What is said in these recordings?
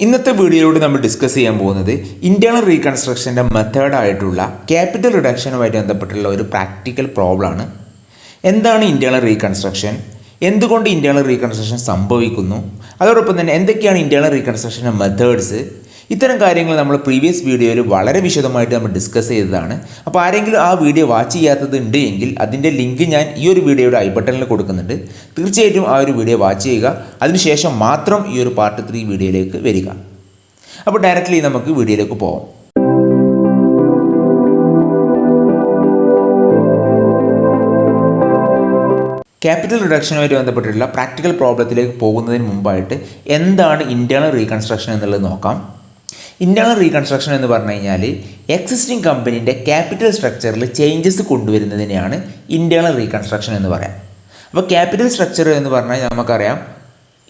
ഇന്നത്തെ വീഡിയോയിലൂടെ നമ്മൾ ഡിസ്കസ് ചെയ്യാൻ പോകുന്നത് ഇന്റേണൽ റീകൺസ്ട്രക്ഷൻ്റെ മെത്തേഡായിട്ടുള്ള ക്യാപിറ്റൽ റിഡക്ഷനുമായിട്ട് ബന്ധപ്പെട്ടുള്ള ഒരു പ്രാക്ടിക്കൽ പ്രോബ്ലമാണ്. എന്താണ് ഇന്റേണൽ റീകൺസ്ട്രക്ഷൻ, എന്തുകൊണ്ട് ഇന്റേണൽ റീകൺസ്ട്രക്ഷൻ സംഭവിക്കുന്നു, അതോടൊപ്പം തന്നെ എന്തൊക്കെയാണ് ഇന്റേണൽ റീകൺസ്ട്രക്ഷൻ്റെ മെത്തേഡ്സ്, ഇത്തരം കാര്യങ്ങൾ നമ്മൾ പ്രീവിയസ് വീഡിയോയിൽ വളരെ വിശദമായിട്ട് നമ്മൾ ഡിസ്കസ് ചെയ്തതാണ്. അപ്പോൾ ആരെങ്കിലും ആ വീഡിയോ വാച്ച് ചെയ്യാത്തത് ഉണ്ട് എങ്കിൽ അതിൻ്റെ ലിങ്ക് ഞാൻ ഈ ഒരു വീഡിയോയുടെ ഐ ബട്ടണിൽ കൊടുക്കുന്നുണ്ട്. തീർച്ചയായിട്ടും ആ ഒരു വീഡിയോ വാച്ച് ചെയ്യുക. അതിനുശേഷം മാത്രം ഈ ഒരു പാർട്ട് 3 വീഡിയോയിലേക്ക് വരിക. അപ്പോൾ ഡയറക്റ്റ്ലി നമുക്ക് വീഡിയോയിലേക്ക് പോകാം. ക്യാപിറ്റൽ റിഡക്ഷനുമായിട്ട് ബന്ധപ്പെട്ടിട്ടുള്ള പ്രാക്ടിക്കൽ പ്രോബ്ലത്തിലേക്ക് പോകുന്നതിന് മുമ്പായിട്ട് എന്താണ് ഇന്റേണൽ റീകൺസ്ട്രക്ഷൻ എന്നുള്ളത് നോക്കാം. ഇന്റേണൽ റീകൺസ്ട്രക്ഷൻ എന്ന് പറഞ്ഞു കഴിഞ്ഞാൽ എക്സിസ്റ്റിംഗ് കമ്പനീൻ്റെ ക്യാപിറ്റൽ സ്ട്രക്ചറിൽ ചേഞ്ചസ് കൊണ്ടുവരുന്നതിനെയാണ് ഇന്റേണൽ റീകൺസ്ട്രക്ഷൻ എന്ന് പറയാം. അപ്പോൾ ക്യാപിറ്റൽ സ്ട്രക്ചർ എന്ന് പറഞ്ഞാൽ നമുക്കറിയാം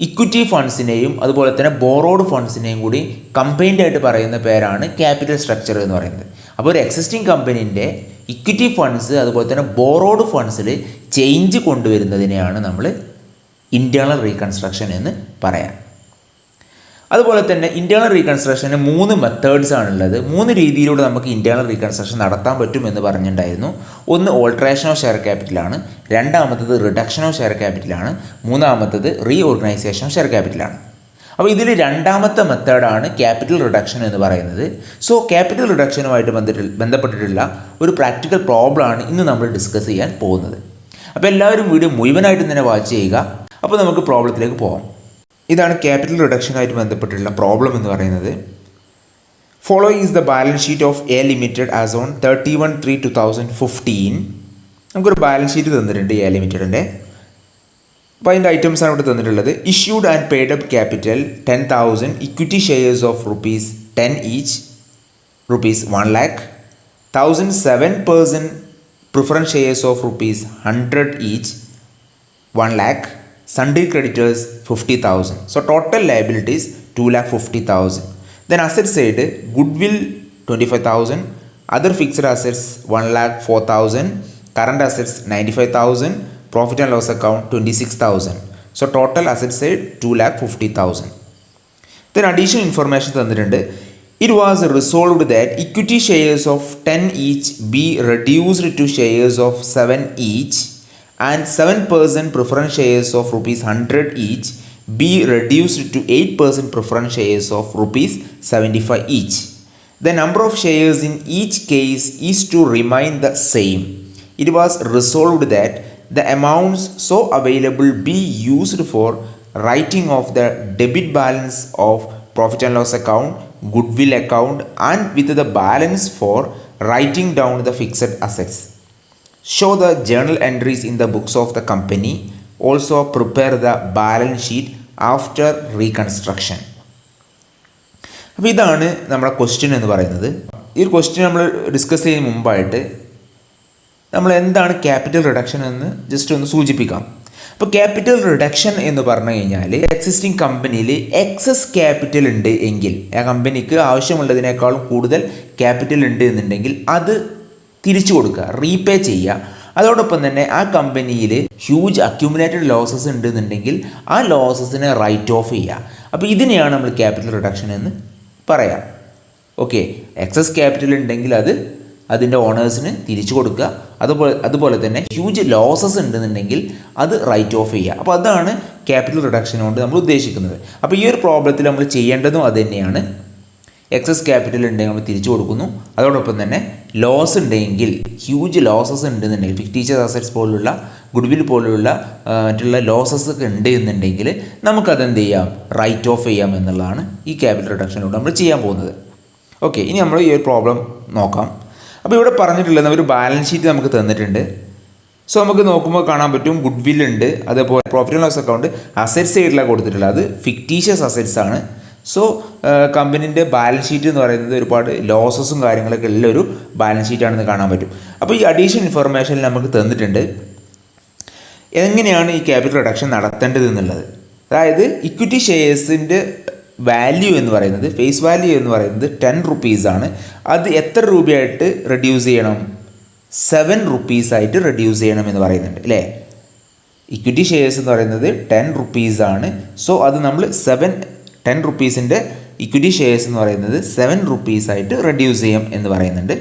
ഇക്വിറ്റി ഫണ്ട്സിനെയും അതുപോലെ തന്നെ ബോറോഡ് ഫണ്ട്സിനെയും കൂടി കമ്പൈൻഡ് ആയിട്ട് പറയുന്ന പേരാണ് ക്യാപിറ്റൽ സ്ട്രക്ചർ എന്ന് പറയുന്നത്. അപ്പോൾ ഒരു എക്സിസ്റ്റിംഗ് കമ്പനീൻ്റെ ഇക്വിറ്റി ഫണ്ട്സ് അതുപോലെ തന്നെ ബോറോഡ് ഫണ്ട്സിൽ ചേഞ്ച് കൊണ്ടുവരുന്നതിനെയാണ് നമ്മൾ ഇന്റേണൽ റീകൺസ്ട്രക്ഷൻ എന്ന് പറയാം. അതുപോലെ തന്നെ ഇന്റേണൽ റീകൺസ്ട്രക്ഷന് 3 മെത്തേഡ്സ് ആണുള്ളത്. 3 രീതിയിലൂടെ നമുക്ക് ഇന്റേണൽ റീകൺസ്ട്രക്ഷൻ നടത്താൻ പറ്റും എന്ന് പറഞ്ഞിട്ടുണ്ടായിരുന്നു. ഒന്ന് ഓൾട്രേഷൻ ഓഫ് ഷെയർ ക്യാപിറ്റലാണ്, രണ്ടാമത്തത് റിഡക്ഷൻ ഓഫ് ഷെയർ ക്യാപിറ്റലാണ്, മൂന്നാമത്തത് റീ ഓർഗനൈസേഷൻ ഓഫ് ഷെയർ ക്യാപിറ്റലാണ്. അപ്പോൾ ഇതിൽ രണ്ടാമത്തെ മെത്തേഡാണ് ക്യാപിറ്റൽ റിഡക്ഷൻ എന്ന് പറയുന്നത്. സോ ക്യാപിറ്റൽ റിഡക്ഷനുമായിട്ട് ബന്ധപ്പെട്ടിട്ടുള്ള ഒരു പ്രാക്ടിക്കൽ പ്രോബ്ലമാണ് ഇന്ന് നമ്മൾ ഡിസ്കസ് ചെയ്യാൻ പോകുന്നത്. അപ്പോൾ എല്ലാവരും വീഡിയോ മുഴുവനായിട്ട് തന്നെ വാച്ച് ചെയ്യുക. അപ്പോൾ നമുക്ക് പ്രോബ്ലത്തിലേക്ക് പോകാം. ഇതാണ് ക്യാപിറ്റൽ റിഡക്ഷനുമായിട്ട് ബന്ധപ്പെട്ടിട്ടുള്ള പ്രോബ്ലം എന്ന് പറയുന്നത്. Follow is the balance sheet of A limited as on 31/3/2015. നമുക്കൊരു ബാലൻസ് ഷീറ്റ് തന്നിട്ടുണ്ട് എ ലിമിറ്റഡിൻ്റെ. അപ്പോൾ അതിൻ്റെ ഐറ്റംസാണ് ഇവിടെ തന്നിട്ടുള്ളത്. Issued and paid up capital 10,000, equity shares of ₹10 each, ₹1 lakh, 1,007% preference shares of ₹100 each, 1 lakh, sundry creditors 50,000. So total liabilities 2,50,000. Then asset side, goodwill 25,000, other fixed assets 1,04,000, current assets 95,000, profit and loss account 26,000. So total asset side 2,50,000. Then additional information തന്നിട്ടുണ്ട്. It was resolved that equity shares of 10 each be reduced to shares of 7 each and 7% preference shares of ₹100 each be reduced to 8% preference shares of ₹75 each. The number of shares in each case is to remain the same. It was resolved that the amounts so available be used for writing off the debit balance of profit and loss account, goodwill account, and with the balance for writing down the fixed assets. Show the journal entries in the books of the company. Also prepare the balance sheet after reconstruction. അപ്പോൾ ഇതാണ് നമ്മുടെ question എന്ന് പറയുന്നത്. ഈ ഒരു question നമ്മൾ discuss ചെയ്യുന്നതിന് മുമ്പായിട്ട് നമ്മൾ എന്താണ് ക്യാപിറ്റൽ റിഡക്ഷൻ എന്ന് ജസ്റ്റ് ഒന്ന് സൂചിപ്പിക്കാം. അപ്പോൾ ക്യാപിറ്റൽ റിഡക്ഷൻ എന്ന് പറഞ്ഞു കഴിഞ്ഞാൽ എക്സിസ്റ്റിംഗ് കമ്പനിയിൽ എക്സസ് ക്യാപിറ്റൽ ഉണ്ട് എങ്കിൽ, ആ കമ്പനിക്ക് ആവശ്യമുള്ളതിനേക്കാളും കൂടുതൽ ക്യാപിറ്റൽ ഉണ്ട് എന്നുണ്ടെങ്കിൽ അത് തിരിച്ചു കൊടുക്കുക, റീപേ ചെയ്യുക. അതോടൊപ്പം തന്നെ ആ കമ്പനിയിൽ ഹ്യൂജ് അക്യുമുലേറ്റഡ് ലോസസ് ഉണ്ടെന്നുണ്ടെങ്കിൽ ആ ലോസസിനെ റൈറ്റ് ഓഫ് ചെയ്യുക. അപ്പോൾ ഇതിനെയാണ് നമ്മൾ ക്യാപിറ്റൽ റിഡക്ഷൻ എന്ന് പറയാം. ഓക്കെ, എക്സസ് ക്യാപിറ്റൽ ഉണ്ടെങ്കിൽ അത് അതിൻ്റെ ഓണേഴ്സിന് തിരിച്ചു കൊടുക്കുക. അതുപോലെ തന്നെ ഹ്യൂജ് ലോസസ് ഉണ്ടെന്നുണ്ടെങ്കിൽ അത് റൈറ്റ് ഓഫ് ചെയ്യുക. അപ്പോൾ അതാണ് ക്യാപിറ്റൽ റിഡക്ഷൻ കൊണ്ട് നമ്മൾ ഉദ്ദേശിക്കുന്നത്. അപ്പോൾ ഈ ഒരു പ്രോബ്ലത്തിൽ നമ്മൾ ചെയ്യേണ്ടതും അത് തന്നെയാണ്. എക്സസ് ക്യാപിറ്റൽ ഉണ്ടെങ്കിൽ നമ്മൾ തിരിച്ചു കൊടുക്കുന്നു. അതോടൊപ്പം തന്നെ ലോസ് ഉണ്ടെങ്കിൽ, ഹ്യൂജ് ലോസസ് ഉണ്ടെന്നുണ്ടെങ്കിൽ, ഫിക്റ്റീഷ്യസ് അസറ്റ്സ് പോലുള്ള ഗുഡ്വിൽ പോലുള്ള മറ്റുള്ള ലോസസ് ഒക്കെ ഉണ്ട് എന്നുണ്ടെങ്കിൽ നമുക്കതെന്ത് ചെയ്യാം, റൈറ്റ് ഓഫ് ചെയ്യാം എന്നുള്ളതാണ് ഈ ക്യാപിറ്റൽ റിഡക്ഷനിലൂടെ നമ്മൾ ചെയ്യാൻ പോകുന്നത്. ഓക്കെ, ഇനി നമ്മൾ ഈ ഒരു പ്രോബ്ലം നോക്കാം. അപ്പോൾ ഇവിടെ പറഞ്ഞിട്ടുള്ളത് ഒരു ബാലൻസ് ഷീറ്റ് നമുക്ക് തന്നിട്ടുണ്ട്. സോ നമുക്ക് നോക്കുമ്പോൾ കാണാൻ പറ്റും ഗുഡ്വിൽ ഉണ്ട്, അതേപോലെ profit and loss account asset സൈഡിലാണ് കൊടുത്തിട്ടുള്ളത്. അത് ഫിക്റ്റീഷ്യസ് അസറ്റ്സ് ആണ്. സോ കമ്പനീൻ്റെ ബാലൻസ് ഷീറ്റ് എന്ന് പറയുന്നത് ഒരുപാട് ലോസസും കാര്യങ്ങളൊക്കെ ഉള്ള ഒരു ബാലൻസ് ഷീറ്റാണെന്ന് കാണാൻ പറ്റും. അപ്പോൾ ഈ അഡീഷണൽ ഇൻഫർമേഷൻ നമുക്ക് തന്നിട്ടുണ്ട് എങ്ങനെയാണ് ഈ ക്യാപിറ്റൽ റിഡക്ഷൻ നടത്തേണ്ടത് എന്നുള്ളത്. അതായത് ഇക്വിറ്റി ഷെയർസിൻ്റെ വാല്യൂ എന്ന് പറയുന്നത്, ഫേസ് വാല്യൂ എന്ന് പറയുന്നത് ₹10 ആണ്. അത് എത്ര രൂപയായിട്ട് റെഡ്യൂസ് ചെയ്യണം? ₹7 ആയിട്ട് റെഡ്യൂസ് ചെയ്യണം എന്ന് പറയുന്നുണ്ട് അല്ലേ. ഇക്വിറ്റി ഷെയർസ് എന്ന് പറയുന്നത് ₹10 ആണ്. സോ അത് നമ്മൾ 10 റുപ്പീസിൻ്റെ ഇക്വിറ്റി ഷെയർസ് എന്ന് പറയുന്നത് 7 rupees ആയിട്ട് റെഡ്യൂസ് ചെയ്യാം എന്ന് പറയുന്നുണ്ട്.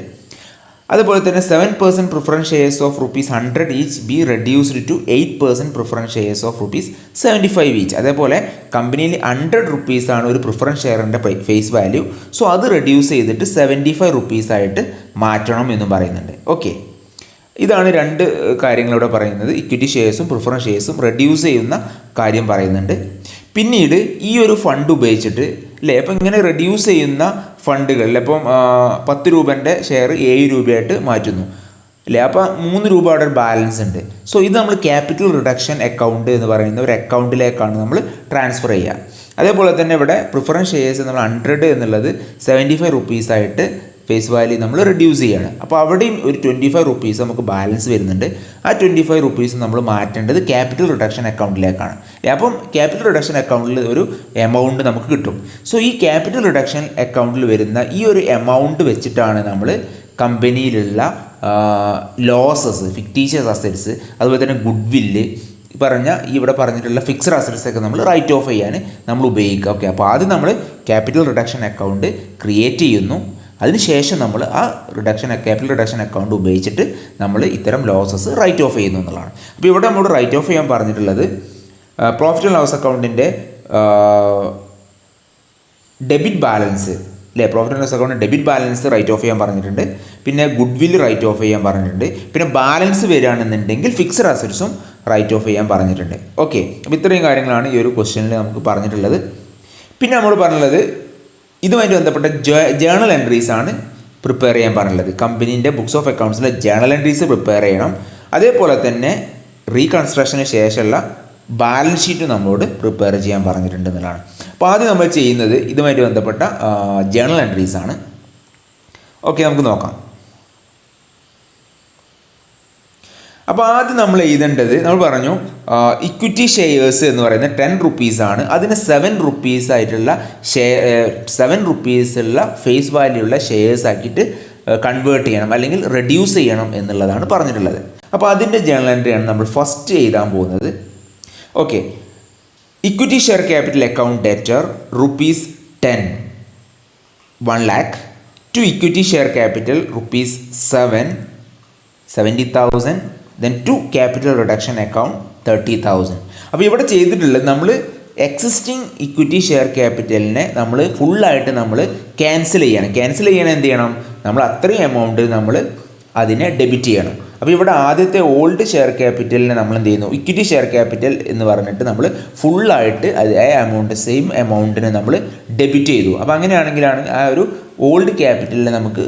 അതുപോലെ തന്നെ 7% preference shares of ₹100 each be reduced to 8% preference shares of ₹75 each. അതേപോലെ കമ്പനിയിൽ 100 rupees ആണ് ഒരു പ്രിഫറൻസ് ഷെയറിൻ്റെ ഫേസ് വാല്യൂ. സോ അത് റെഡ്യൂസ് ചെയ്തിട്ട് 75 rupees ആയിട്ട് മാറ്റണം എന്നും പറയുന്നുണ്ട്. ഓക്കെ, ഇതാണ് രണ്ട് കാര്യങ്ങളിവിടെ പറയുന്നത്. ഇക്വിറ്റി ഷെയർസും പ്രിഫറൻസ് ഷെയർസും റെഡ്യൂസ് ചെയ്യുന്ന കാര്യം പറയുന്നുണ്ട്. പിന്നീട് ഈ ഒരു ഫണ്ട് ഉപയോഗിച്ചിട്ട് അല്ലേ, അപ്പം ഇങ്ങനെ റെഡ്യൂസ് ചെയ്യുന്ന ഫണ്ടുകളിൽ ഇപ്പം 10 രൂപേൻ്റെ ഷെയർ 7 രൂപയായിട്ട് മാറ്റുന്നു അല്ലേ, അപ്പോൾ 3 രൂപ അവിടെ ഒരു ബാലൻസ് ഉണ്ട്. സോ ഇത് നമ്മൾ ക്യാപിറ്റൽ റിഡക്ഷൻ അക്കൗണ്ട് എന്ന് പറയുന്ന ഒരു അക്കൗണ്ടിലേക്കാണ് നമ്മൾ ട്രാൻസ്ഫർ ചെയ്യുക. അതേപോലെ തന്നെ ഇവിടെ പ്രിഫറൻസ് ഷെയർസ് നമ്മൾ 100 എന്നുള്ളത് 75 rupees ആയിട്ട് ഫേസ് വാല്യൂ നമ്മൾ റെഡ്യൂസ് ചെയ്യാണ്. അപ്പോൾ അവിടെയും ഒരു 25 rupees നമുക്ക് ബാലൻസ് വരുന്നുണ്ട്. ആ 25 rupees നമ്മൾ മാറ്റേണ്ടത് ക്യാപിറ്റൽ റിഡക്ഷൻ അക്കൗണ്ടിലേക്കാണ്. അപ്പം ക്യാപിറ്റൽ റിഡക്ഷൻ അക്കൗണ്ടിൽ ഒരു എമൗണ്ട് നമുക്ക് കിട്ടും. സോ ഈ ക്യാപിറ്റൽ റിഡക്ഷൻ അക്കൗണ്ടിൽ വരുന്ന ഈ ഒരു എമൗണ്ട് വെച്ചിട്ടാണ് നമ്മൾ കമ്പനിയിലുള്ള ലോസസ്, ഫിക്റ്റീഷ്യസ് അസറ്റ്സ്, അതുപോലെ തന്നെ ഗുഡ് വില്ല് ഇവിടെ പറഞ്ഞിട്ടുള്ള ഫിക്സഡ് അസറ്റ്സ് ഒക്കെ നമ്മൾ റൈറ്റ് ഓഫ് ചെയ്യാൻ നമ്മൾ ഉപയോഗിക്കുക. ഓക്കെ, അപ്പോൾ ആദ്യം നമ്മൾ ക്യാപിറ്റൽ റിഡക്ഷൻ അക്കൗണ്ട് ക്രിയേറ്റ് ചെയ്യുന്നു. അതിനുശേഷം നമ്മൾ ആ ക്യാപിറ്റൽ റിഡക്ഷൻ അക്കൗണ്ട് ഉപയോഗിച്ചിട്ട് നമ്മൾ ഇത്തരം ലോസസ് റൈറ്റ് ഓഫ് ചെയ്യുന്നു എന്നുള്ളതാണ്. അപ്പോൾ ഇവിടെ നമ്മൾ റൈറ്റ് ഓഫ് ചെയ്യാൻ പറഞ്ഞിട്ടുള്ളത് പ്രോഫിറ്റ് ആൻഡ് ലോസ് അക്കൗണ്ടിൻ്റെ ഡെബിറ്റ് ബാലൻസ് അല്ലേ, പ്രോഫിറ്റ് ആൻഡ് ലോസ് അക്കൗണ്ടിൻ്റെ ഡെബിറ്റ് ബാലൻസ് റൈറ്റ് ഓഫ് ചെയ്യാൻ പറഞ്ഞിട്ടുണ്ട്. പിന്നെ ഗുഡ് വില്ല് റൈറ്റ് ഓഫ് ചെയ്യാൻ പറഞ്ഞിട്ടുണ്ട്. പിന്നെ ബാലൻസ് വരികയാണെന്നുണ്ടെങ്കിൽ ഫിക്സഡ് അസറ്റ്സും റൈറ്റ് ഓഫ് ചെയ്യാൻ പറഞ്ഞിട്ടുണ്ട്. ഓക്കെ, അപ്പോൾ ഇത്രയും കാര്യങ്ങളാണ് ഈ ഒരു ക്വസ്റ്റ്യനിൽ നമുക്ക് പറഞ്ഞിട്ടുള്ളത്. പിന്നെ നമ്മൾ പറഞ്ഞുള്ളത് ഇതുമായിട്ട് ബന്ധപ്പെട്ട ജേണൽ എൻട്രീസ് ആണ് പ്രിപ്പയർ ചെയ്യാൻ പറഞ്ഞുള്ളത്. കമ്പനീൻ്റെ ബുക്സ് ഓഫ് അക്കൗണ്ട്സിലെ ജേണൽ എൻട്രീസ് പ്രിപ്പയർ ചെയ്യണം. അതേപോലെ തന്നെ റീകൺസ്ട്രക്ഷന് ശേഷമുള്ള ബാലൻസ് ഷീറ്റ് നമ്മളോട് പ്രിപ്പയർ ചെയ്യാൻ പറഞ്ഞിട്ടുണ്ട് എന്നുള്ളതാണ്. അപ്പോൾ ആദ്യം നമ്മൾ ചെയ്യുന്നത് ഇതുമായിട്ട് ബന്ധപ്പെട്ട ജേണൽ എൻട്രീസ് ആണ്. ഓക്കെ, നമുക്ക് നോക്കാം. അപ്പോൾ ആദ്യം നമ്മൾ എഴുതേണ്ടത്, നമ്മൾ പറഞ്ഞു ഇക്വിറ്റി ഷെയർസ് എന്ന് പറയുന്നത് 10 rupees ആണ്. അതിന് 7 rupees ആയിട്ടുള്ള 7 rupees ഉള്ള ഫേസ് വാല്യൂ ഉള്ള ഷെയർസ് ആക്കിയിട്ട് കൺവേർട്ട് ചെയ്യണം അല്ലെങ്കിൽ റെഡ്യൂസ് ചെയ്യണം എന്നുള്ളതാണ് പറഞ്ഞിട്ടുള്ളത്. അപ്പോൾ അതിൻ്റെ ജേണൽ എൻട്രിയാണ് നമ്മൾ ഫസ്റ്റ് എഴുതാൻ പോകുന്നത്. Okay, equity share capital account debtor ₹10 1 lakh to equity share capital ₹70,000 then to capital reduction account 30,000. അപ്പോൾ ഇവിടെ ചെയ്തിട്ടുള്ളത് നമ്മൾ എക്സിസ്റ്റിംഗ് ഇക്വിറ്റി ഷെയർ ക്യാപിറ്റലിനെ നമ്മൾ ഫുള്ളായിട്ട് നമ്മൾ ക്യാൻസൽ ചെയ്യണം. എന്ത് ചെയ്യണം? നമ്മൾ അത്രയും എമൗണ്ട് നമ്മൾ അതിനെ ഡെബിറ്റ് ചെയ്യണം. അപ്പോൾ ഇവിടെ ആദ്യത്തെ ഓൾഡ് ഷെയർ ക്യാപിറ്റലിനെ നമ്മൾ എന്ത് ചെയ്യുന്നു, ഇക്വിറ്റി ഷെയർ ക്യാപിറ്റൽ എന്ന് പറഞ്ഞിട്ട് നമ്മൾ ഫുള്ളായിട്ട് അതേ എമൗണ്ട്, സെയിം എമൗണ്ടിനെ നമ്മൾ ഡെബിറ്റ് ചെയ്തു. അപ്പോൾ അങ്ങനെയാണെങ്കിലാണ് ആ ഒരു ഓൾഡ് ക്യാപിറ്റലിനെ നമുക്ക്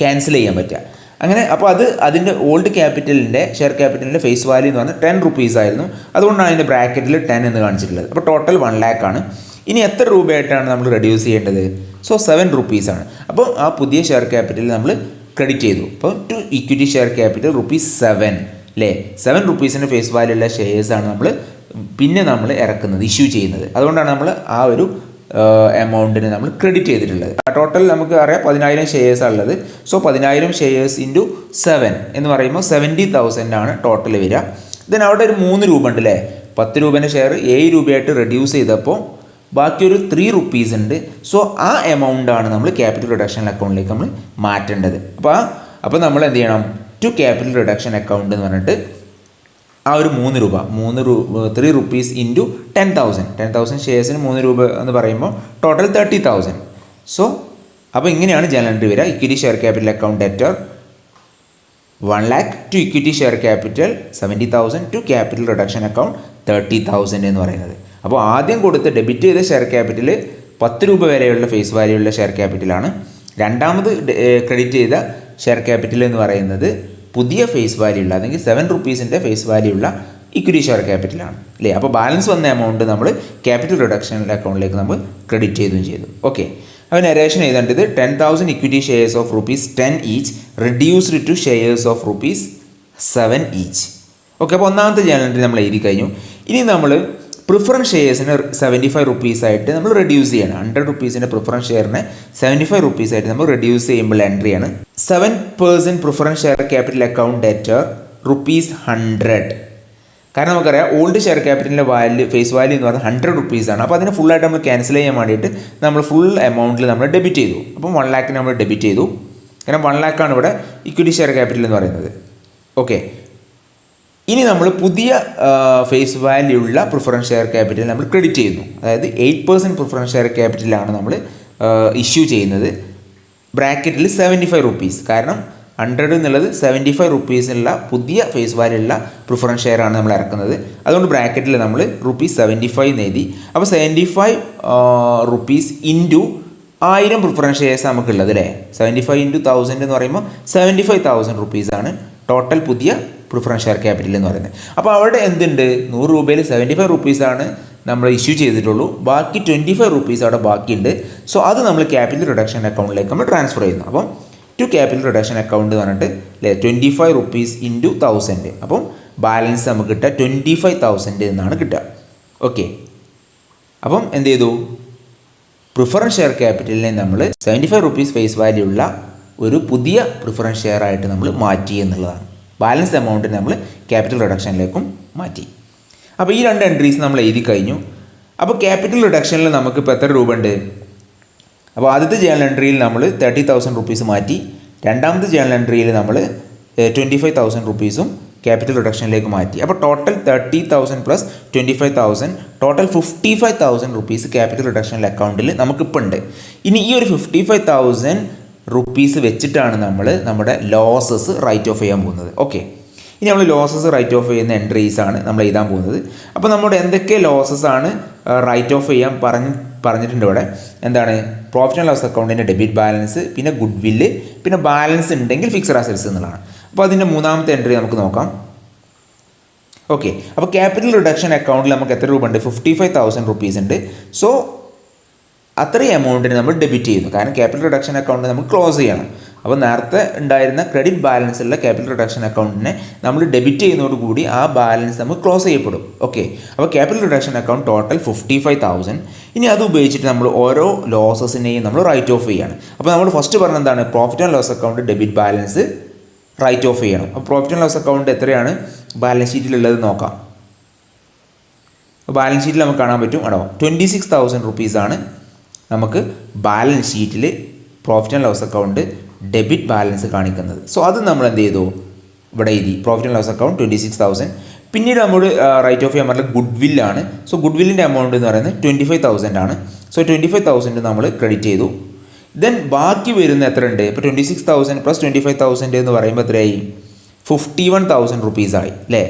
ക്യാൻസൽ ചെയ്യാൻ പറ്റുക. അങ്ങനെ അപ്പോൾ അതിൻ്റെ ഓൾഡ് ക്യാപിറ്റലിൻ്റെ ഷെയർ ക്യാപിറ്റലിൻ്റെ ഫേസ് വാല്യൂ എന്ന് പറഞ്ഞാൽ 10 rupees ആയിരുന്നു. അതുകൊണ്ടാണ് അതിൻ്റെ ബ്രാക്കറ്റിൽ 10 എന്ന് കാണിച്ചിട്ടുള്ളത്. അപ്പോൾ ടോട്ടൽ 1 lakh ആണ്. ഇനി എത്ര രൂപയായിട്ടാണ് നമ്മൾ റെഡ്യൂസ് ചെയ്യേണ്ടത്? സോ 7 rupees ആണ്. അപ്പോൾ ആ പുതിയ ഷെയർ ക്യാപിറ്റൽ നമ്മൾ ക്രെഡിറ്റ് ചെയ്തു. അപ്പോൾ ടു ഇക്വിറ്റി ഷെയർ ക്യാപിറ്റൽ ₹7 അല്ലേ, 7 rupeesൻ്റെ ഫേസ് വാല്യൂ ഉള്ള ഷെയർസാണ് നമ്മൾ ഇറക്കുന്നത്, ഇഷ്യൂ ചെയ്യുന്നത്. അതുകൊണ്ടാണ് നമ്മൾ ആ ഒരു എമൗണ്ടിന് നമ്മൾ ക്രെഡിറ്റ് ചെയ്തിട്ടുള്ളത്. ടോട്ടൽ നമുക്ക് അറിയാം 10,000 ഷെയർസാണ് ഉള്ളത്. സോ 10,000 shares ഇൻറ്റു 7 എന്ന് പറയുമ്പോൾ 70,000 ആണ് ടോട്ടൽ വരിക. ദെൻ അവിടെ ഒരു 3 രൂപ ഉണ്ട് അല്ലേ, 10 രൂപേൻ്റെ ഷെയർ 7 രൂപയായിട്ട് റെഡ്യൂസ് ചെയ്തപ്പോൾ ബാക്കി ഒരു 3 rupees ഉണ്ട്. സോ ആ എമൗണ്ടാണ് നമ്മൾ ക്യാപിറ്റൽ റിഡക്ഷൻ അക്കൗണ്ടിലേക്ക് നമ്മൾ മാറ്റേണ്ടത്. അപ്പോൾ നമ്മൾ എന്ത് ചെയ്യണം, ടു ക്യാപിറ്റൽ റിഡക്ഷൻ അക്കൗണ്ട് എന്ന് പറഞ്ഞിട്ട് ആ ഒരു 3 രൂപ 3 rupees ഇൻറ്റു 10,000 ഷെയർസിന് 3 രൂപ എന്ന് പറയുമ്പോൾ ടോട്ടൽ 30,000. സോ അപ്പോൾ ഇങ്ങനെയാണ് ജേണൽ എൻട്രി വരിക. Equity share capital account debtor 1 lakh to equity share capital 70,000 to capital reduction account 30,000 എന്ന് പറയുന്നത്. അപ്പോൾ ആദ്യം കൊടുത്ത് ഡെബിറ്റ് ചെയ്ത ഷെയർ ക്യാപിറ്റൽ 10 രൂപ വരെയുള്ള ഫേസ് വാല്യൂ ഉള്ള ഷെയർ ക്യാപിറ്റലാണ്. രണ്ടാമത് ക്രെഡിറ്റ് ചെയ്ത ഷെയർ ക്യാപിറ്റൽ എന്ന് പറയുന്നത് പുതിയ ഫേസ് വാല്യൂ ഉള്ള, അല്ലെങ്കിൽ 7 rupeesൻ്റെ ഫേസ് വാല്യൂ ഉള്ള ഇക്വിറ്റി ഷെയർ ക്യാപിറ്റലാണ് അല്ലേ. അപ്പോൾ ബാലൻസ് വന്ന എമൗണ്ട് നമ്മൾ ക്യാപിറ്റൽ റിഡക്ഷൻ അക്കൗണ്ടിലേക്ക് നമ്മൾ ക്രെഡിറ്റ് ചെയ്തു. ഓക്കെ, അപ്പോൾ നരേഷൻ എഴുതേണ്ടത് 10,000 equity shares of ₹10 each reduced to shares of ₹7 each. Okay, അപ്പോൾ ഒന്നാമത്തെ ജേണൽ എൻട്രി നമ്മൾ എഴുതി കഴിഞ്ഞു. ഇനി നമ്മൾ പ്രിഫറൻസ് ഷെയർസിന് 75 rupees ആയിട്ട് നമ്മൾ റെഡ്യൂസ് ചെയ്യണം. 100 rupeesൻ്റെ പ്രിഫറൻസ് ഷെയറിനെ 75 rupees ആയിട്ട് നമ്മൾ റെഡ്യൂസ് ചെയ്യുമ്പോൾ എൻട്രിയാണ് 7% preference share capital account debtor ₹100. കാരണം നമുക്കറിയാം ഓൾഡ് ഷെയർ ക്യാപിറ്റലിൻ്റെ വാല്യൂ ഫേസ് വാല്യൂ എന്ന് പറയുന്നത് 100 റുപ്പീസാണ്. അപ്പോൾ അതിനെ ഫുള്ളായിട്ട് നമ്മൾ ക്യാൻസൽ ചെയ്യാൻ വേണ്ടിയിട്ട് നമ്മൾ ഫുൾ എമൗണ്ടിൽ നമ്മൾ ഡെബിറ്റ് ചെയ്തു. അപ്പോൾ 1 ലാഖിന് നമ്മൾ ഡെബിറ്റ് ചെയ്തു. കാരണം 1 ലാഖാണ് ഇവിടെ ഇക്വിറ്റി ഷെയർ ക്യാപിറ്റൽ എന്ന് പറയുന്നത്. ഓക്കെ, ഇനി നമ്മൾ പുതിയ ഫേസ് വാല്യൂ ഉള്ള പ്രിഫറൻസ് ഷെയർ ക്യാപിറ്റൽ നമ്മൾ ക്രെഡിറ്റ് ചെയ്യുന്നു. അതായത് 8% പ്രിഫറൻസ് ഷെയർ ക്യാപിറ്റലാണ് നമ്മൾ ഇഷ്യൂ ചെയ്യുന്നത്. ബ്രാക്കറ്റിൽ 75 റുപ്പീസ്. കാരണം 100 എന്നുള്ളത് 75 റുപ്പീസിനുള്ള പുതിയ ഫേസ് വാല്യൂ ഉള്ള പ്രിഫറൻസ് ഷെയർ ആണ് നമ്മൾ ഇറക്കുന്നത്. അതുകൊണ്ട് ബ്രാക്കറ്റിൽ നമ്മൾ ₹75 എന്ന് എഴുതി. അപ്പോൾ 75 റുപ്പീസ് ഇൻറ്റു 1000 പ്രിഫറൻസ് ഷെയർസ് നമുക്കുള്ളത് അല്ലേ. 75 ഇൻറ്റു 1000 എന്ന് പറയുമ്പോൾ 75,000 റുപ്പീസാണ് ടോട്ടൽ പുതിയ പ്രിഫറൻസ് ഷെയർ ക്യാപിറ്റൽ എന്ന് പറയുന്നത്. അപ്പോൾ അവിടെ എന്തുണ്ട്, 100 രൂപയിൽ 75 റുപ്പീസാണ് നമ്മൾ ഇഷ്യൂ ചെയ്തിട്ടുള്ളൂ. ബാക്കി 25 റുപ്പീസ് അവിടെ ബാക്കിയുണ്ട്. സോ അത് നമ്മൾ ക്യാപിറ്റൽ റിഡക്ഷൻ അക്കൗണ്ടിലേക്ക് നമ്മൾ ട്രാൻസ്ഫർ ചെയ്യുന്നു. അപ്പം ടു ക്യാപിറ്റൽ റിഡക്ഷൻ അക്കൗണ്ട് എന്ന് പറഞ്ഞിട്ട് അല്ലേ 25 റുപ്പീസ് ഇൻറ്റു 1000. അപ്പം ബാലൻസ് നമുക്ക് കിട്ടുക 25,000 എന്നാണ് കിട്ടുക. ഓക്കെ, അപ്പം എന്ത് ചെയ്തു, പ്രിഫറൻസ് ഷെയർ ക്യാപിറ്റലിനെ നമ്മൾ 75 റുപ്പീസ് ഫേസ് വാല്യൂ ഉള്ള ഒരു പുതിയ പ്രിഫറൻസ് ഷെയർ ആയിട്ട് നമ്മൾ മാറ്റി എന്നുള്ളതാണ്. ബാലൻസ് എമൗണ്ടിനെ നമ്മൾ ക്യാപിറ്റൽ റിഡക്ഷനിലേക്കും മാറ്റി. അപ്പോൾ ഈ 2 എൻട്രീസ് നമ്മൾ എഴുതി കഴിഞ്ഞു. അപ്പോൾ ക്യാപിറ്റൽ റിഡക്ഷനിൽ നമുക്കിപ്പോൾ എത്ര രൂപ ഉണ്ട്? അപ്പോൾ ആദ്യത്തെ ജേണൽ എൻട്രിയിൽ നമ്മൾ 30,000 റുപ്പീസ് മാറ്റി. രണ്ടാമത്തെ ജേണൽ എൻട്രിയിൽ നമ്മൾ 25,000 റുപ്പീസും ക്യാപിറ്റൽ റിഡക്ഷനിലേക്ക് മാറ്റി. അപ്പോൾ total 30,000 plus 25,000 total 55,000 rupees capital reduction അക്കൗണ്ടിൽ നമുക്കിപ്പോൾ ഉണ്ട്. ഇനി ഈ ഒരു 55,000 റുപ്പീസ് വെച്ചിട്ടാണ് നമ്മൾ നമ്മുടെ ലോസസ് റൈറ്റ് ഓഫ് ചെയ്യാൻ പോകുന്നത്. ഓക്കെ, ഇനി നമ്മൾ ലോസസ് റൈറ്റ് ഓഫ് ചെയ്യുന്ന എൻട്രീസ് ആണ് നമ്മൾ എഴുതാൻ പോകുന്നത്. അപ്പോൾ നമ്മുടെ എന്തൊക്കെ ലോസസ് ആണ് റൈറ്റ് ഓഫ് ചെയ്യാൻ പറഞ്ഞിട്ടുണ്ട് ഇവിടെ. എന്താണ്, പ്രോഫിറ്റ് ആൻഡ് ലോസ് അക്കൗണ്ടിൻ്റെ ഡെബിറ്റ് ബാലൻസ്, പിന്നെ ഗുഡ് വില്ല്, പിന്നെ ബാലൻസ് ഉണ്ടെങ്കിൽ ഫിക്സഡ് അസറ്റ്സ് എന്നുള്ളതാണ്. അപ്പോൾ അതിൻ്റെ മൂന്നാമത്തെ എൻട്രി നമുക്ക് നോക്കാം. ഓക്കെ, അപ്പോൾ ക്യാപിറ്റൽ റിഡക്ഷൻ അക്കൗണ്ടിൽ നമുക്ക് എത്ര രൂപ ഉണ്ട്? 55,000 റുപ്പീസ് ഉണ്ട്. സോ അത്രയും എമൗണ്ടിന് നമ്മൾ ഡെബിറ്റ് ചെയ്യുന്നു. കാരണം ക്യാപിറ്റൽ റിഡക്ഷൻ അക്കൗണ്ട് നമ്മൾ ക്ലോസ് ചെയ്യണം. അപ്പോൾ നേരത്തെ ഉണ്ടായിരുന്ന ക്രെഡിറ്റ് ബാലൻസ് ഉള്ള ക്യാപിറ്റൽ റിഡക്ഷൻ അക്കൗണ്ടിനെ നമ്മൾ ഡെബിറ്റ് ചെയ്യുന്നതോടുകൂടി ആ ബാലൻസ് നമുക്ക് ക്ലോസ് ചെയ്യപ്പെടും. ഓക്കെ, അപ്പോൾ ക്യാപിറ്റൽ റിഡക്ഷൻ അക്കൗണ്ട് ടോട്ടൽ 55,000. ഇനി അത് ഉപയോഗിച്ചിട്ട് നമ്മൾ ഓരോ ലോസസിനെയും നമ്മൾ റൈറ്റ് ഓഫ് ചെയ്യണം. അപ്പോൾ നമ്മൾ ഫസ്റ്റ് പറഞ്ഞ എന്താണ്, profit and loss account debit balance write off ചെയ്യണം. അപ്പോൾ പ്രോഫിറ്റ് ആൻഡ് ലോസ് അക്കൗണ്ട് എത്രയാണ് ബാലൻസ് ഷീറ്റിലുള്ളത് നോക്കാം. ബാലൻസ് ഷീറ്റിൽ നമുക്ക് കാണാൻ പറ്റും ആണോ 26,000 റുപ്പീസാണ് നമുക്ക് ബാലൻസ് ഷീറ്റിൽ profit and loss account debit balance കാണിക്കുന്നത്. സോ അത് നമ്മൾ എന്ത് ചെയ്തു, ഇവിടെ എഴുതി പ്രോഫിറ്റ് ആൻഡ് ലോസ് അക്കൗണ്ട് 26,000. പിന്നീട് നമ്മൾ റൈറ്റ് ഓഫ് ചെയ്യാൻ പറഞ്ഞാൽ ഗുഡ് വില്ലാണ്. സോ ഗുഡ് വില്ലിൻ്റെ എമൗണ്ട് എന്ന് പറയുന്നത് 25,000 ആണ്. സോ 25,000 നമ്മൾ ക്രെഡിറ്റ് ചെയ്തു. ദെൻ ബാക്കി വരുന്ന എത്ര ഉണ്ട്? ഇപ്പോൾ 26,000 പ്ലസ് 25,000 എന്ന് പറയുമ്പോൾ എത്രയായി? 51,000 റുപ്പീസായി അല്ലേ.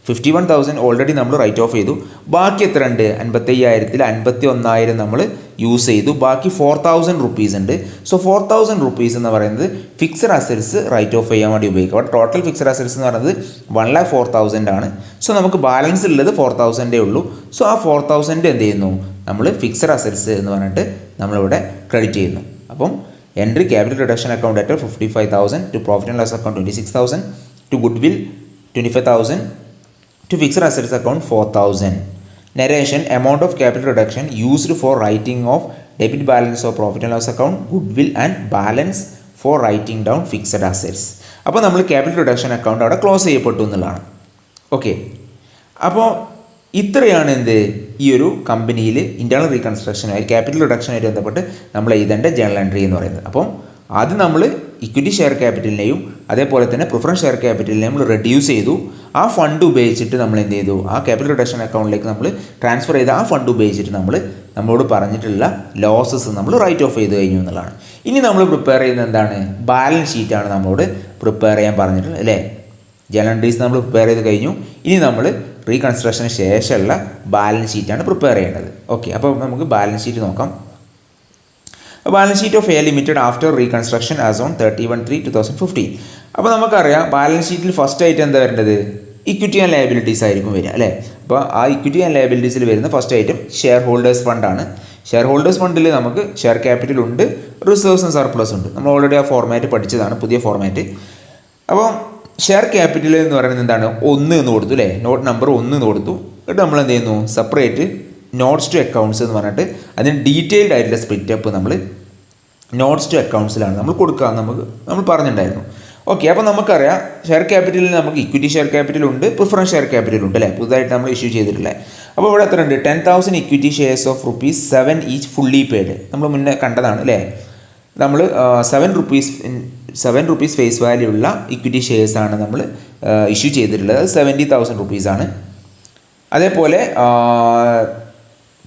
51,000 ഓൾറെഡി നമ്മൾ റൈറ്റ് ഓഫ് ചെയ്തു. ബാക്കി എത്ര ഉണ്ട്? 55,000-ൽ 51,000 നമ്മൾ യൂസ് ചെയ്തു. ബാക്കി 4,000 റുപ്പീസ് ഉണ്ട്. സോ 4,000 റുപ്പീസ് എന്ന് പറയുന്നത് ഫിക്സഡ് അസറ്റ്സ് റൈറ്റ് ഓഫ് ചെയ്യാൻ വേണ്ടി ഉപയോഗിക്കുക. അപ്പോൾ ടോട്ടൽ ഫിക്സഡ് അസറ്റ്സ് എന്ന് പറയുന്നത് 1,04,000 ആണ്. സോ നമുക്ക് ബാലൻസ് ഉള്ളത് 4,000 ഉള്ളൂ. സോ ആ 4,000 എന്ത് ചെയ്യുന്നു, നമ്മൾ ഫിക്സഡ് അസറ്റ്സ് എന്ന് പറഞ്ഞിട്ട് നമ്മളിവിടെ ക്രെഡിറ്റ് ചെയ്യുന്നു. അപ്പം entry capital reduction account at 55,000, to profit and loss account 26,000, to goodwill 25,000, to fixed assets account 4,000. Narration: amount of capital reduction used for writing off debit balance of profit and loss account, goodwill and balance for writing down fixed assets. അപ്പോൾ നമ്മൾ capital reduction account അവിടെ close ചെയ്യപ്പെട്ടു എന്നുള്ളതാണ്. Okay, അപ്പോൾ ഇത്രയാണ് എന്ത് ഈ ഒരു കമ്പനിയിൽ ഇൻറ്റേർണൽ റീകൺസ്ട്രക്ഷനുമായി ക്യാപിറ്റൽ റിഡക്ഷനുമായിട്ട് ബന്ധപ്പെട്ട് നമ്മൾ എഴുതേണ്ട ജേണൽ എൻട്രി എന്ന് പറയുന്നത്. അപ്പം ആദ്യം നമ്മൾ ഇക്വിറ്റി ഷെയർ ക്യാപിറ്റലിനെയും അതേപോലെ തന്നെ പ്രിഫറൻസ് ഷെയർ ക്യാപിറ്റലിനെയും നമ്മൾ റെഡ്യൂസ് ചെയ്തു. ആ ഫണ്ട് ഉപയോഗിച്ചിട്ട് നമ്മൾ എന്ത് ചെയ്തു, ആ ക്യാപിറ്റൽ റിഡക്ഷൻ അക്കൗണ്ടിലേക്ക് നമ്മൾ ട്രാൻസ്ഫർ ചെയ്ത ആ ഫണ്ട് ഉപയോഗിച്ചിട്ട് നമ്മളോട് പറഞ്ഞിട്ടുള്ള ലോസസ് നമ്മൾ റൈറ്റ് ഓഫ് ചെയ്ത് കഴിഞ്ഞു എന്നുള്ളതാണ്. ഇനി നമ്മൾ പ്രിപ്പയർ ചെയ്യുന്നത് എന്താണ്? ബാലൻസ് ഷീറ്റാണ് നമ്മളോട് പ്രിപ്പയർ ചെയ്യാൻ പറഞ്ഞിട്ടുള്ളത് അല്ലേ. ജേണൽ എൻട്രീസ് നമ്മൾ പ്രിപ്പയർ ചെയ്ത് കഴിഞ്ഞു. ഇനി നമ്മൾ റീകൺസ്ട്രക്ഷന് ശേഷമുള്ള ബാലൻസ് ഷീറ്റാണ് പ്രിപ്പയർ ചെയ്യേണ്ടത്. ഓക്കെ, അപ്പോൾ നമുക്ക് ബാലൻസ് ഷീറ്റ് നോക്കാം. Balance sheet of A limited after reconstruction as on 31/3/2015. അപ്പോൾ നമുക്കറിയാം ബാലൻസ് ഷീറ്റിൽ ഫസ്റ്റ് ആയിട്ട് എന്താ വരേണ്ടത്? ഇക്വിറ്റി ആൻഡ് ലയബിലിറ്റീസ് ആയിരിക്കും വരിക അല്ലേ. അപ്പോൾ ആ ഇക്വിറ്റി ആൻഡ് ലയബിലിറ്റീസിൽ വരുന്ന ഫസ്റ്റ് ഐറ്റം ഷെയർ ഹോൾഡേഴ്സ് ഫണ്ടാണ്. ഷെയർ ഹോൾഡേഴ്സ് ഫണ്ടിൽ നമുക്ക് ഷെയർ ക്യാപിറ്റൽ ഉണ്ട്, റിസർവ്സ് ആൻഡ് സർപ്ലസ് ഉണ്ട്. നമ്മൾ ഓൾറെഡി ആ ഫോർമാറ്റ് പഠിച്ചതാണ്, പുതിയ ഫോർമാറ്റ്. അപ്പോൾ ഷെയർ ക്യാപിറ്റൽ എന്ന് പറയുന്നത് എന്താണ്? 1 എന്ന് കൊടുത്തു അല്ലേ, നോട്ട് നമ്പർ 1 എന്ന് കൊടുത്തു. എന്നിട്ട് നമ്മൾ എന്ത് ചെയ്യുന്നു, സെപ്പറേറ്റ് നോട്ട്സ് ടു അക്കൗണ്ട്സ് എന്ന് പറഞ്ഞിട്ട് അതിന് ഡീറ്റെയിൽഡ് ആയിട്ടുള്ള സ്പ്ലിറ്റ് അപ്പ് നമ്മൾ നോട്ട്സ് ടു അക്കൗണ്ട്സിലാണ് നമ്മൾ കൊടുക്കുക നമ്മൾ പറഞ്ഞിട്ടുണ്ടായിരുന്നു. ഓക്കെ, അപ്പോൾ നമുക്കറിയാം ഷെയർ ക്യാപിറ്റലിൽ നമുക്ക് ഇക്വിറ്റി ഷെയർ ക്യാപിറ്റൽ ഉണ്ട്, പ്രിഫറൻസ് ഷെയർ ക്യാപിറ്റൽ ഉണ്ട് അല്ലേ, പുതുതായിട്ട് നമ്മൾ ഇഷ്യൂ ചെയ്തിട്ടുള്ളത്. അപ്പോൾ ഇവിടെ എത്ര ഉണ്ട്? 10,000 equity shares of ₹7 each fully paid. നമ്മൾ മുന്നേ കണ്ടതാണ് അല്ലേ. നമ്മൾ ₹7 ഫേസ് വാല്യൂ ഉള്ള ഇക്വിറ്റി ഷെയർസാണ് നമ്മൾ ഇഷ്യൂ ചെയ്തിട്ടുള്ളത്. അത് ₹70,000 ആണ്. അതേപോലെ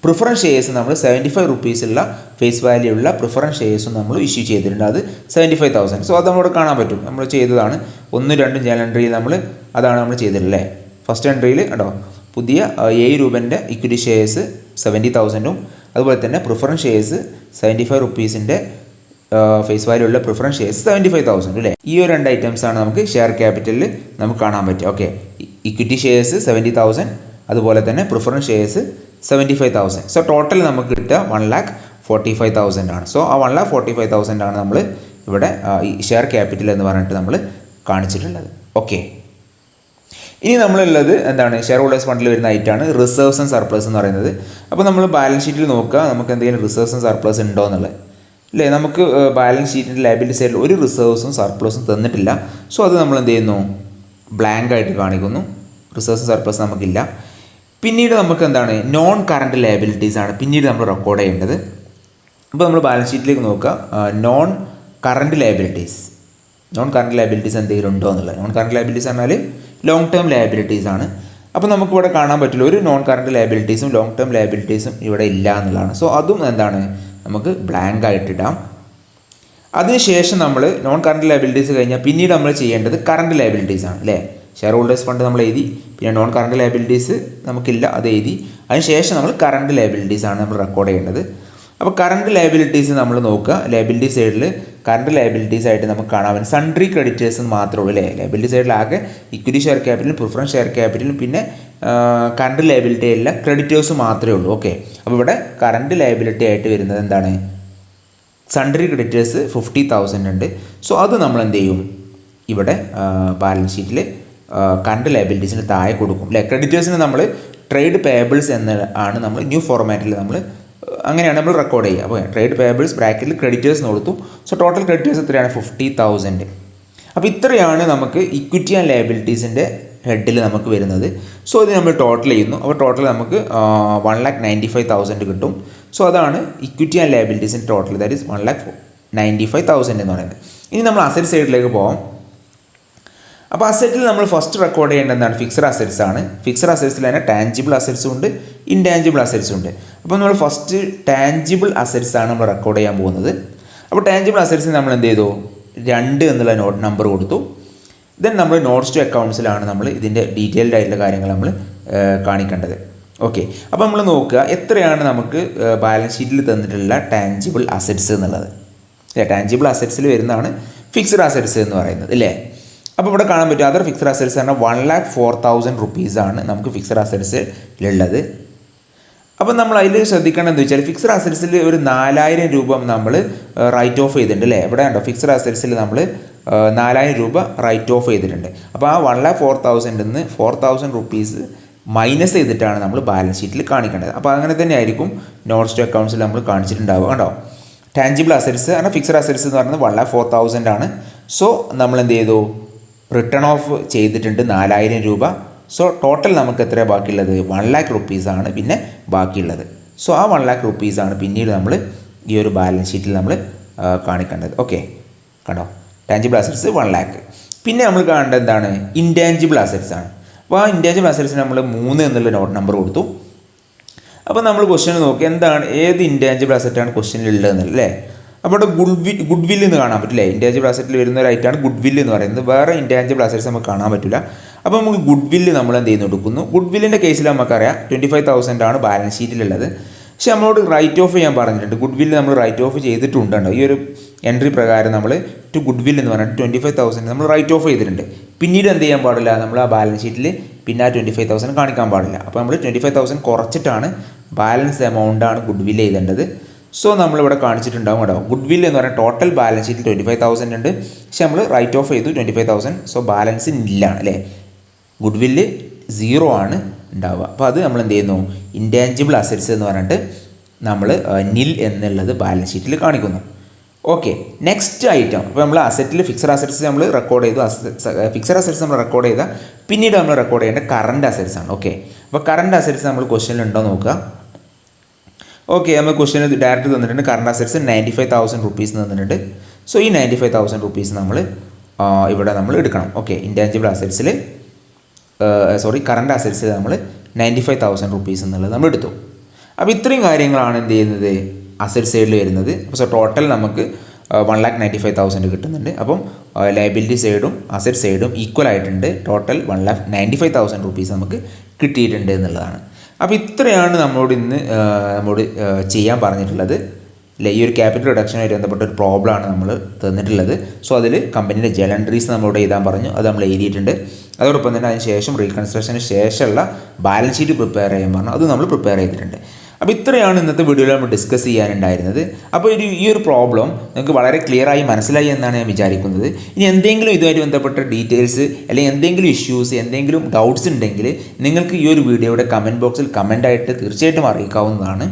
പ്രിഫറൻസ് ഷെയർസ് നമ്മൾ ₹75 ഉള്ള ഫേസ് വാല്യൂ ഉള്ള പ്രിഫറൻസ് ഷെയർസും നമ്മൾ ഇഷ്യൂ ചെയ്തിട്ടുണ്ട്. അത് 75,000. സോ അത് നമ്മളിവിടെ കാണാൻ പറ്റും, നമ്മൾ ചെയ്തതാണ്. 1, 2 ജേണൽ എൻട്രിയിൽ അതാണ് നമ്മൾ ചെയ്തിട്ടുള്ളത്. ഫസ്റ്റ് എൻട്രിയിൽ കേട്ടോ, പുതിയ ₹7 ഇക്വിറ്റി ഷെയർസ് 70,000ഉം അതുപോലെ തന്നെ പ്രിഫറൻസ് ഷെയർസ് ₹75 ഫേസ് വാല്യൂ ഉള്ള പ്രിഫറൻസ് ഷെയർസ് 75,000 അല്ലേ. ഈ ഒരു 2 ഐറ്റംസാണ് നമുക്ക് ഷെയർ ക്യാപിറ്റലിൽ നമുക്ക് കാണാൻ പറ്റുക. ഓക്കെ, ഇക്വിറ്റി ഷെയർസ് 70,000, അതുപോലെ തന്നെ പ്രിഫറൻസ് ഷെയർസ് 75,000. സോ ടോട്ടൽ നമുക്ക് കിട്ടുക 1,45,000 ആണ്. സോ ആ 1,45,000 ആണ് നമ്മൾ ഇവിടെ ഈ ഷെയർ ക്യാപിറ്റൽ എന്ന് പറഞ്ഞിട്ട് നമ്മൾ കാണിച്ചിട്ടുള്ളത്. ഓക്കെ, ഇനി നമ്മളുള്ളത് എന്താണ്? ഷെയർ ഹോൾഡേഴ്സ് ഫണ്ടിൽ വരുന്ന ഐറ്റാണ് റിസർവ്സ് ആൻഡ് സർപ്ലസ് എന്ന് പറയുന്നത്. അപ്പോൾ നമ്മൾ ബാലൻസ് ഷീറ്റിൽ നോക്കുക നമുക്ക് എന്തെങ്കിലും റിസർവ്സ് ആൻഡ് സർപ്ലസ് ഉണ്ടോ എന്നുള്ളത് അല്ലേ. നമുക്ക് ബാലൻസ് ഷീറ്റിൻ്റെ ലയബിലിറ്റി സൈഡിൽ ഒരു റിസർവ്സും സർപ്ലസും തന്നിട്ടില്ല. സോ അത് നമ്മൾ എന്ത് ചെയ്യുന്നു? ബ്ലാങ്ക് ആയിട്ട് കാണിക്കുന്നു. റിസർവ്സ് സർപ്ലസ് നമുക്കില്ല. പിന്നീട് നമുക്ക് എന്താണ്? നോൺ കറണ്ട് ലയബിലിറ്റീസ് ആണ് പിന്നീട് നമ്മൾ റെക്കോർഡ് ചെയ്യേണ്ടത്. അപ്പോൾ നമ്മൾ ബാലൻസ് ഷീറ്റിലേക്ക് നോക്കുക, നോൺ കറണ്ട് ലയബിലിറ്റീസ് എന്തെങ്കിലും ഉണ്ടോ എന്നുള്ളത്. നോൺ കറണ്ട് ലയബിലിറ്റീസ് പറഞ്ഞാൽ ലോങ് ടേം ലയബിലിറ്റീസ് ആണ്. അപ്പോൾ നമുക്കിവിടെ കാണാൻ പറ്റില്ല, ഒരു നോൺ കറണ്ട് ലയബിലിറ്റീസും ലോങ് ടേം ലയബിലിറ്റീസും ഇവിടെ ഇല്ല എന്നുള്ളതാണ്. സോ അതും എന്താണ്? നമുക്ക് ബ്ലാങ്ക് ആയിട്ടിടാം. അതിനുശേഷം നമ്മൾ നോൺ കറണ്ട് ലയബിലിറ്റീസ് കഴിഞ്ഞാൽ പിന്നീട് നമ്മൾ ചെയ്യേണ്ടത് കറണ്ട് ലയബിലിറ്റീസ് ആണ് അല്ലേ. ഷെയർ ഹോൾഡേഴ്സ് ഫണ്ട് നമ്മൾ എഴുതി, പിന്നെ നോൺ കറണ്ട് ലയബിലിറ്റീസ് നമുക്കില്ല, അത് എഴുതി. അതിനുശേഷം നമ്മൾ കറണ്ട് ലയബിലിറ്റീസ് ആണ് നമ്മൾ റെക്കോർഡ് ചെയ്യേണ്ടത്. അപ്പോൾ കറണ്ട് ലയബിലിറ്റീസ് നമ്മൾ നോക്കുക, ലയബിലിറ്റി സൈഡിൽ കറണ്ട് ലയബിലിറ്റീസ് ആയിട്ട് നമുക്ക് കാണാൻ പറ്റും സൺട്രി ക്രെഡിറ്റേഴ്സ് മാത്രമേ ഉള്ളൂ അല്ലേ. ലയബിലിറ്റി സൈഡിൽ ആകെ ഇക്വിറ്റി ഷെയർ ക്യാപിറ്റലും പ്രിഫറൻസ് ഷെയർ ക്യാപിറ്റലും പിന്നെ കറണ്ട് ലയബിലിറ്റി അല്ല ക്രെഡിറ്റേഴ്സ് മാത്രമേ ഉള്ളൂ. ഓക്കെ, അപ്പോൾ ഇവിടെ കറണ്ട് ലയബിലിറ്റി ആയിട്ട് വരുന്നത് എന്താണ്? സൺട്രി ക്രെഡിറ്റേഴ്സ് 50,000 ഉണ്ട്. സോ അത് നമ്മൾ എന്ത് ചെയ്യും? ഇവിടെ ബാലൻസ് ഷീറ്റിൽ കറണ്ട് ലയബിലിറ്റീസിന് താഴെ കൊടുക്കും അല്ലേ. ക്രെഡിറ്റേഴ്സിന് നമ്മൾ ട്രേഡ് പേബിൾസ് എന്ന് ആണ് നമ്മൾ ന്യൂ ഫോർമാറ്റിൽ നമ്മൾ അങ്ങനെയാണ് നമ്മൾ റെക്കോർഡ് ചെയ്യുക. അപ്പോൾ ട്രേഡ് പേബിൾസ് ബ്രാക്കറ്റിൽ ക്രെഡിറ്റേഴ്സ് കൊടുത്തു. സോ ടോട്ടൽ ക്രെഡിറ്റേഴ്സ് എത്രയാണ്? 50,000. അപ്പോൾ ഇത്രയാണ് നമുക്ക് ഇക്വിറ്റി ആൻഡ് ലയബിലിറ്റീസിൻ്റെ ഹെഡിൽ നമുക്ക് വരുന്നത്. സോ ഇത് നമ്മൾ ടോട്ടൽ ചെയ്യുന്നു. അപ്പോൾ ടോട്ടൽ നമുക്ക് 1,95,000 കിട്ടും. സോ അതാണ് ഇക്വിറ്റി ആൻഡ് ലയബിലിറ്റീസിൻ്റെ ടോട്ടൽ, ദാറ്റ് ഈസ് 1,95,000 എന്ന് പറയുന്നത്. ഇനി നമ്മൾ അസറ്റ് സൈഡിലേക്ക് പോകാം. അപ്പോൾ അസറ്റിൽ നമ്മൾ ഫസ്റ്റ് റെക്കോർഡ് ചെയ്യേണ്ടത് എന്താണ്? ഫിക്സഡ് അസറ്റ്സ് ആണ്. ഫിക്സഡ് അസറ്റ്സിൽ തന്നെ ടാഞ്ചിബിൾ അസറ്റ്സും ഉണ്ട്, ഇൻടാഞ്ചിബിൾ അസറ്റ്സും ഉണ്ട്. അപ്പോൾ നമ്മൾ ഫസ്റ്റ് ടാഞ്ചിബിൾ അസറ്റ്സ് ആണ് നമ്മൾ റെക്കോർഡ് ചെയ്യാൻ പോകുന്നത്. അപ്പോൾ ടാഞ്ചിബിൾ അസറ്റ്സിന് നമ്മൾ എന്ത് ചെയ്തു? 2 എന്നുള്ള നമ്പർ കൊടുത്തു. ദെൻ നമ്മൾ നോട്ട്സ് ടു അക്കൗണ്ട്സിലാണ് നമ്മൾ ഇതിൻ്റെ ഡീറ്റെയിൽഡ് ആയിട്ടുള്ള കാര്യങ്ങൾ നമ്മൾ കാണിക്കേണ്ടത്. ഓക്കെ, അപ്പോൾ നമ്മൾ നോക്കുക എത്രയാണ് നമുക്ക് ബാലൻസ് ഷീറ്റിൽ തന്നിട്ടുള്ള ടാഞ്ചിബിൾ അസറ്റ്സ് എന്നുള്ളത്. ടാഞ്ചിബിൾ അസറ്റ്സിൽ വരുന്നതാണ് ഫിക്സഡ് അസറ്റ്സ് എന്ന് പറയുന്നത് അല്ലേ. അപ്പോൾ ഇവിടെ കാണാൻ പറ്റും അതർ ഫിക്സഡ് അസറ്റ്സ് പറഞ്ഞാൽ ₹1,04,000 ആണ് നമുക്ക് ഫിക്സഡ് അസറ്റ്സിലുള്ളത്. അപ്പോൾ നമ്മൾ അതിൽ ശ്രദ്ധിക്കേണ്ടത് എന്താ വെച്ചാൽ ഫിക്സഡ് അസറ്റ്സിൽ ഒരു ₹4,000 നമ്മൾ റൈറ്റ് ഓഫ് ചെയ്തിട്ടുണ്ട് അല്ലേ. ഇവിടെ ഉണ്ടോ ഫിക്സഡ് അസറ്റ്സിൽ നമ്മൾ ₹4,000 റൈറ്റ് ഓഫ് ചെയ്തിട്ടുണ്ട്. അപ്പോൾ ആ ₹1,04,000 നിന്ന് ₹4,000 മൈനസ് ചെയ്തിട്ടാണ് നമ്മൾ ബാലൻസ് ഷീറ്റിൽ കാണിക്കേണ്ടത്. അപ്പോൾ അങ്ങനെ തന്നെ ആയിരിക്കും നോട്ട്സ് ടു അക്കൗണ്ട്സിൽ നമ്മൾ കാണിച്ചിട്ടുണ്ടാവുക. കണ്ടോ, ടാഞ്ചിബിൾ അസറ്റ്സ് കാരണം ഫിക്സഡ് അസറ്റ്സ് എന്ന് പറയുന്നത് ₹1,04,000 ആണ്. സോ നമ്മൾ എന്ത് ചെയ്തു? റിട്ടേൺ ഓഫ് ചെയ്തിട്ടുണ്ട് ₹4,000. സോ ടോട്ടൽ നമുക്ക് എത്ര ബാക്കിയുള്ളത്? ₹1,00,000 ആണ് പിന്നെ ബാക്കിയുള്ളത്. സോ ആ ₹1,00,000 ആണ് പിന്നീട് നമ്മൾ ഈ ഒരു ബാലൻസ് ഷീറ്റിൽ നമ്മൾ കാണിക്കേണ്ടത്. ഓക്കെ, കണ്ടോ, ടാഞ്ചിബിൾ അസറ്റ്സ് 1,00,000. പിന്നെ നമ്മൾ കാണേണ്ടത് എന്താണ്? ഇൻടാഞ്ചിബിൾ അസറ്റ്സ് ആണ്. അപ്പോൾ ആ ഇൻടാഞ്ചിബിൾ അസറ്റ്സിന് നമ്മൾ 3 എന്നുള്ള നോട്ട് നമ്പർ കൊടുത്തു. അപ്പോൾ നമ്മൾ ക്വസ്റ്റ്യൻ നോക്കി എന്താണ് ഏത് ഇൻടാഞ്ചിബിൾ അസറ്റാണ് ക്വസ്റ്റ്യനിൽ ഉള്ളതെന്നല്ലേ അല്ലേ. അപ്പോൾ ഇവിടെ ഗുഡ് വില്ല് എന്ന് കാണാൻ പറ്റില്ലേ. ഇൻടാഞ്ചിബിൾ അസറ്റിൽ വരുന്ന ഒരു ഐറ്റാണ് ഗുഡ് വില്ല് എന്ന് പറയുന്നത്. വേറെ ഇൻടാഞ്ചിബിൾ അസറ്റ്സ് നമുക്ക് കാണാൻ പറ്റില്ല. അപ്പോൾ നമുക്ക് ഗുഡ് വില്ല് നമ്മൾ എന്ത് ചെയ്യുന്നു? എടുക്കുന്നു. ഗുഡ് വില്ലിൻ്റെ കേസിൽ നമുക്കറിയാം 25,000 ആണ് ബാലൻസ് ഷീറ്റിലുള്ളത്. പക്ഷേ നമ്മളോട് റൈറ്റ് ഓഫ് ചെയ്യാൻ പറഞ്ഞിട്ടുണ്ട്. ഗുഡ് വില്ല് നമ്മൾ റൈറ്റ് ഓഫ് ചെയ്തിട്ടുണ്ടോ ഈ ഒരു എൻട്രി പ്രകാരം നമ്മൾ ടു ഗുഡ് വില്ല് എന്ന് പറഞ്ഞിട്ട് 25,000 നമ്മൾ റൈറ്റ് ഓഫ് ചെയ്തിട്ടുണ്ട്. പിന്നീട് എന്ത് ചെയ്യാൻ പാടില്ല? നമ്മൾ ആ ബാലൻസ് ഷീറ്റിൽ പിന്നെ ആ 25,000 കാണിക്കാൻ പാടില്ല. അപ്പോൾ നമ്മൾ 25,000 കുറച്ചിട്ടാണ് ബാലൻസ് എമൗണ്ടാണ് ഗുഡ് വില്ല് ചെയ്തേണ്ടത്. സോ നമ്മളിവിടെ കാണിച്ചിട്ടുണ്ടാവും കേട്ടോ. ഗുഡ് വില്ല് എന്ന് പറഞ്ഞാൽ ടോട്ടൽ ബാലൻസ് ഷീറ്റിൽ 25,000 ഉണ്ട്. പക്ഷെ നമ്മൾ റൈറ്റ് ഓഫ് ചെയ്തു 25,000. സോ ബാലൻസ് ഇല്ലാണ് അല്ലേ. ഗുഡ് വില്ല് 0 ആണ് ഉണ്ടാവുക. അപ്പോൾ അത് നമ്മൾ എന്ത് ചെയ്യുന്നു? ഇൻടാഞ്ചിബിൾ അസറ്റ്സ് എന്ന് പറഞ്ഞിട്ട് നമ്മൾ നിൽ എന്നുള്ളത് ബാലൻസ് ഷീറ്റിൽ കാണിക്കുന്നു. Okay, next item. അപ്പോൾ നമ്മൾ അസറ്റിൽ ഫിക്സഡ് അസറ്റ്സ് നമ്മൾ റെക്കോർഡ് ചെയ്തു. ഫിക്സഡ് അസറ്റ്സ് നമ്മൾ റെക്കോർഡ് ചെയ്താൽ പിന്നീട് നമ്മൾ റെക്കോർഡ് ചെയ്യേണ്ട കറണ്ട് അസറ്റ്സ് ആണ്. ഓക്കെ, അപ്പോൾ കറണ്ട് അസറ്റ്സ് നമ്മൾ ക്വസ്റ്റ്യനിൽ ഉണ്ടോ നോക്കുക. ഓക്കെ, നമ്മൾ ക്വസ്റ്റ്യൻ ഡയറക്റ്റ് തന്നിട്ടുണ്ട്. കറണ്ട് അസറ്റ്സ് 95,000 റുപ്പീസ് തന്നിട്ടുണ്ട്. സോ ഈ 95,000 റുപ്പീസ് നമ്മൾ ഇവിടെ നമ്മൾ എടുക്കണം. ഓക്കെ, ഇൻറ്റാഞ്ചിബിൾ അസറ്റ്സിൽ കറണ്ട് അസറ്റ്സിൽ നമ്മൾ 95,000 റുപ്പീസ് എന്നുള്ളത് നമ്മൾ എടുത്തു. അപ്പോൾ ഇത്രയും കാര്യങ്ങളാണ് എന്ത് ചെയ്യുന്നത്, അസറ്റ് സൈഡിൽ വരുന്നത്. അപ്പോൾ സോ ടോട്ടൽ നമുക്ക് 1,95,000 കിട്ടുന്നുണ്ട്. അപ്പം ലയബിലിറ്റി സൈഡും അസറ്റ് സൈഡും ഈക്വൽ ആയിട്ടുണ്ട്. ടോട്ടൽ 1,95,000 റുപ്പീസ് നമുക്ക് കിട്ടിയിട്ടുണ്ട് എന്നുള്ളതാണ്. അപ്പോൾ ഇത്രയാണ് നമ്മോട് ഇന്ന് ചെയ്യാൻ പറഞ്ഞിട്ടുള്ളത്. ഈ ഒരു ക്യാപിറ്റൽ റിഡക്ഷനുമായിട്ട് ബന്ധപ്പെട്ട ഒരു പ്രോബ്ലമാണ് നമ്മൾ തന്നിട്ടുള്ളത്. സോ അതിൽ കമ്പനിയുടെ ജേണൽ എൻട്രീസ് നമ്മളോട് എഴുതാൻ പറഞ്ഞു, അത് നമ്മൾ എഴുതിയിട്ടുണ്ട്. അതോടൊപ്പം തന്നെ അതിന് ശേഷം റീകൺസ്ട്രക്ഷന് ശേഷമുള്ള ബാലൻസ് ഷീറ്റ് പ്രിപ്പയർ ചെയ്യാൻ പറഞ്ഞു, അത് നമ്മൾ പ്രിപ്പയർ ചെയ്തിട്ടുണ്ട്. അപ്പോൾ ഇത്രയാണ് ഇന്നത്തെ വീഡിയോയിൽ നമ്മൾ ഡിസ്കസ് ചെയ്യാനുണ്ടായിരുന്നത്. അപ്പോൾ ഈ ഒരു പ്രോബ്ലം നിങ്ങൾക്ക് വളരെ ക്ലിയർ ആയി മനസ്സിലായി എന്നാണ് ഞാൻ വിചാരിക്കുന്നത്. ഇനി എന്തെങ്കിലും ഇതുമായിട്ട് ബന്ധപ്പെട്ട ഡീറ്റെയിൽസ് അല്ലെങ്കിൽ എന്തെങ്കിലും ഇഷ്യൂസ്, എന്തെങ്കിലും ഡൗട്ട്സ് ഉണ്ടെങ്കിൽ നിങ്ങൾക്ക് ഈ ഒരു വീഡിയോയുടെ കമൻറ്റ് ബോക്സിൽ കമൻ്റായിട്ട് തീർച്ചയായിട്ടും അറിയിക്കാവുന്നതാണ്.